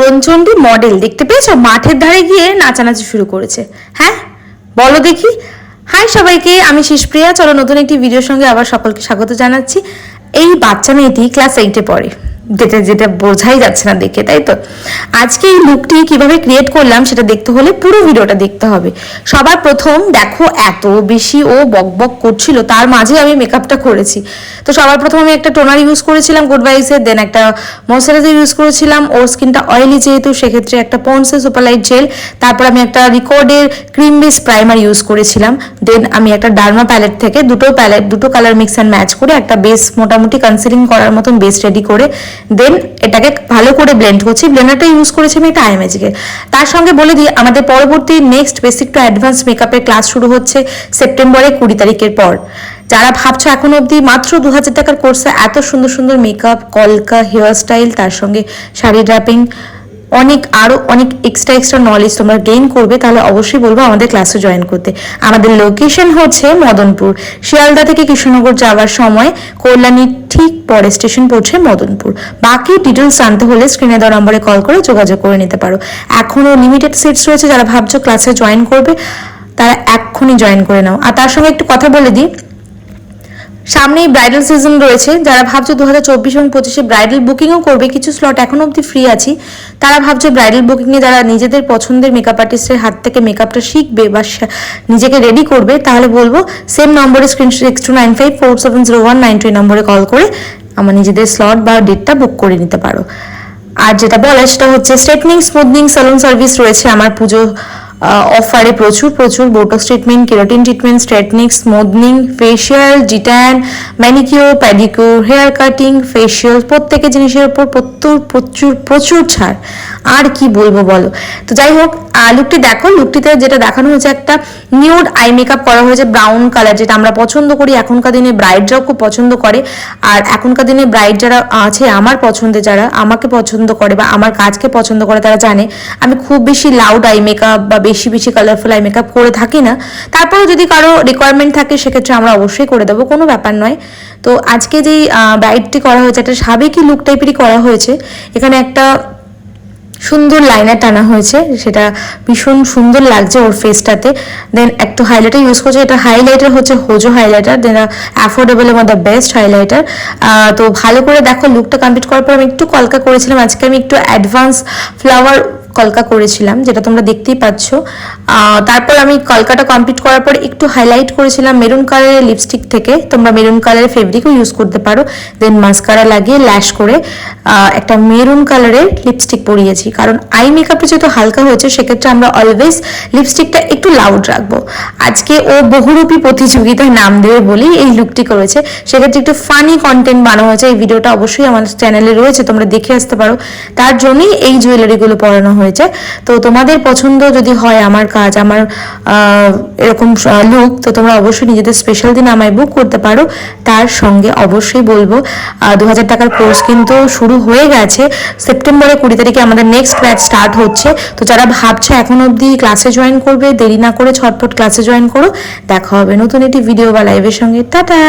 নয়নচণ্ডী model দেখতে পেয়েছো, মাঠের ধারে গিয়ে নাচানাচি শুরু করেছে। হ্যাঁ বলো দেখি। হাই সবাইকে, আমি শিশপ্রিয়া। চলো নতুন একটি ভিডিওর সঙ্গে আবার সকলকে স্বাগত জানাচ্ছি। এই বাচ্চা মেয়েটি ক্লাস 8-এ পড়ে, যেটা যেটা বোঝাই যাচ্ছে না দেখে, তাই তো। আজকে এই লুকটি কিভাবে ক্রিয়েট করলাম সেটা দেখতে হলে পুরো ভিডিওটা দেখতে হবে। সবার প্রথম দেখো, এত বেশি ও বক বক করছিল, তার মাঝে আমি মেকআপটা করেছি। তো সবার প্রথম আমি একটা টোনার ইউজ করেছিলাম গুড ভাইবসের, দেন একটা ময়শ্চারাইজার ইউজ করেছিলাম। ওর স্কিনটা অয়েলি যেহেতু, সেক্ষেত্রে একটা পন্ডসের সুপারলাইট জেল। তারপর আমি একটা রিকর্ডের ক্রিম বেস প্রাইমার ইউজ করেছিলাম। দেন আমি একটা ডার্মা প্যালেট থেকে দুটো কালার মিক্স অ্যান্ড ম্যাচ করে একটা বেস, মোটামুটি কনসিলিং করার মতন বেস রেডি করে দেন এটাকে ভালো করে ব্লেন্ড করছি। ব্লেন্ডারটা ইউজ করেছি আমি একটা আইম্যাজিকের। তার সঙ্গে বলে দিই, আমাদের পরবর্তী নেক্সট বেসিক টু অ্যাডভান্স মেকআপের ক্লাস শুরু হচ্ছে সেপ্টেম্বরের 20 তারিখের পর। যারা ভাবছো এখন অবধি মাত্র 2000 টাকার কোর্সে এত সুন্দর সুন্দর মেকআপ, কলকা, হেয়ার স্টাইল, তার সঙ্গে শাড়ি ড্রাপিং, আরো অনেক এক্সট্রা নলেজ তোমরা গেইন করবে, তাহলে অবশ্যই বলবো আমাদের ক্লাসে জয়েন করতে। আমাদের লোকেশন হচ্ছে মদনপুর। শিয়ালদা থেকে কৃষ্ণনগর যাওয়ার সময় কল্যাণীর ঠিক পরে স্টেশন পড়ছে মদনপুর। বাকি ডিটেলস জানতে হলে স্ক্রিনে দেওয়া নম্বরে কল করে যোগাযোগ করে নিতে পারো। এখনো লিমিটেড সিটস রয়েছে, যারা ভাবছো ক্লাসে জয়েন করবে তারা এক্ষুনি জয়েন করে নাও। আর তার সঙ্গে একটু কথা বলে দিই, সামনেই ব্রাইডাল সিজন রয়েছে। যারা ভাবছো 2024 এবং 25-এ ব্রাইডাল বুকিংও করবে, কিছু স্লট এখন অবধি ফ্রি আছে। তারা ভাবছো ব্রাইডাল বুকিংয়ে যারা নিজেদের পছন্দের মেকআপ আর্টিস্টের হাত থেকে মেকআপটা শিখবে বা নিজেকে রেডি করবে, তাহলে বলবো সেম নম্বরে স্ক্রিন 6295470192 নম্বরে কল করে আমার নিজেদের স্লট বা ডেটটা বুক করে নিতে পারো। আর যেটা বলে সেটা হচ্ছে স্ট্রেটনিং, স্মুথনিং, সালুন সার্ভিস রয়েছে আমার পুজো অফারে। প্রচুর botox treatment, keratin treatment, straightening, smoothing, facial, জিট্যান, manicure, pedicure, hair cutting, facial, প্রত্যেকের জিনিসের উপর প্রচুর ছাড়। আর কি বলবো বলো। তো যাই হোক, লুকটি দেখো। লুকটিতে যেটা দেখানো হয়েছে, একটা নিউড আই মেকআপ করা হয়েছে ব্রাউন কালার, যেটা আমরা পছন্দ করি। এখনকার দিনে ব্রাইডরাও খুব পছন্দ করে। আর এখনকার দিনে ব্রাইড যারা আছে আমার পছন্দের, যারা আমাকে পছন্দ করে বা আমার কাজকে পছন্দ করে, তারা জানে আমি খুব বেশি লাউড আই মেকআপ বা বেশি কালারফুল আই মেকআপ করে থাকি না। তারপরেও যদি কারো রিকোয়ারমেন্ট থাকে সেক্ষেত্রে আমরা অবশ্যই করে দেবো, কোনো ব্যাপার নয়। তো আজকে যেই ব্রাইডটি করা হয়েছে, একটা সাবেকি লুক টাইপেরই করা হয়েছে। এখানে একটা সুন্দর লাইনার টানা হয়েছে, সেটা ভীষণ সুন্দর লাগছে ওর ফেসটাতে। দেন একটু হাইলাইটার ইউজ করছে, এটা হাইলাইটার হচ্ছে হোজো হাইলাইটার, দেন অ্যাফোর্ডেবল এবং দ্য বেস্ট হাইলাইটার। তো ভালো করে দেখো, লুকটা কমপ্লিট করার পর আমি একটু কলকা করেছিলাম। আজকে আমি একটু অ্যাডভান্স ফ্লাওয়ার কলকা করেছিলাম, যেটা তোমরা দেখতেই পাচ্ছ। তারপর আমি কলকাটা কমপ্লিট করার পর একটু হাইলাইট করেছিলাম মেরুন কালারের লিপস্টিক থেকে। তোমরা মেরুন কালারের ফেব্রিকও ইউজ করতে পারো। দেন মাস্কারা লাগিয়ে ল্যাশ করে একটা মেরুন কালারের লিপস্টিক পরিয়েছি, কারণ আই মেকআপটা যেহেতু হালকা হয়েছে, সেক্ষেত্রে আমরা অলওয়েজ লিপস্টিকটা একটু লাউড রাখবো। আজকে ও বহুরূপী প্রতিযোগিতায় নাম দেবে বলেই এই লুকটি করেছে, সেক্ষেত্রে একটু ফানি কন্টেন্ট বানানো হয়েছে। এই ভিডিওটা অবশ্যই আমাদের চ্যানেলে রয়েছে, তোমরা দেখে আসতে পারো। তার জন্যই এই জুয়েলারিগুলো পরানো হয়েছে। তো তোমাদের পছন্দ যদি হয় আমার কাজ, আমার এরকম লুক, তো তোমরা অবশ্যই নিজেদের স্পেশাল দিন আমায় বুক করতে পারো। তার সঙ্গে অবশ্যই বলবো 2000 টাকার কোর্স কিন্তু শুরু হয়ে গেছে। সেপ্টেম্বরের 20 তারিখে আমাদের নেক্সট ব্যাচ স্টার্ট হচ্ছে। তো যারা ভাবছো এখন অবধি ক্লাসে জয়েন করবে, দেরি না করে ছটপট ক্লাসে জয়েন করো। দেখা হবে নতুন একটি ভিডিও বা লাইভের সঙ্গে। টাটা।